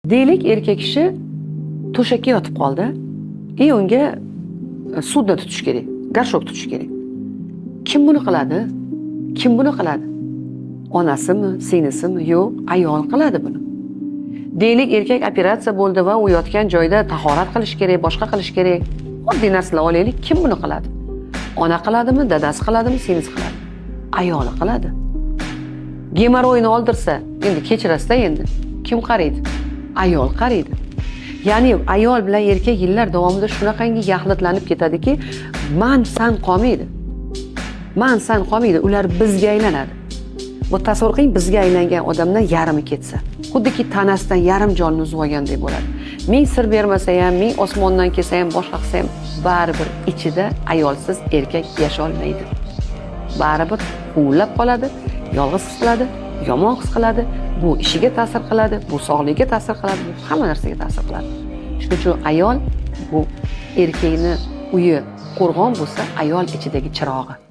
Deylik, erkak kishi to'shakka yotib qoldi. Unga sudni tutish kerak, garshok tutish kerak. Kim buni qiladi? Kim buni qiladi? Onasimi, singlisimi? Yo'q, ayol qiladi buni. Deylik, erkak operatsiya bo'ldi va u yotgan joyda tahorat qilish kerak, boshqa qilish kerak. Oddiy narsalar olaylik, kim buni qiladi? Ona qiladimi, dadasi qiladimi, singlisi qiladi? Ayoli qiladi. Gemoroyni oldirsa, endi kechirasiz-da endi. Kim qaraydi? Ayol qaraydi. Ya'ni ayol bilan erkak yillar davomida shunaqangi yaxlitlanib ketadiki, man san qolmaydi. Man san qolmaydi, ular bizga aylanadi. Bu tasavvur qiling, bizga aylangan odamdan yarimi ketsa, xuddiki tanasidan yarim jonni uzib olgandek bo'ladi. Ming sir bermasa ham, ming osmondan kelsa ham, boshqa qilsa ham, baribir ichida ayolsiz erkak yasha olmaydi. Baribir huvillab qoladi, yolg'iz his qiladi, yomon his qiladi, bu ishiga ta'sir qiladi, bu sog'ligiga ta'sir qiladi, bu hamma narsaga ta'sir qiladi. Shuning uchun ayol bu erkakni uyi qo'rg'on bo'lsa, ayol ichidagi chirog'i.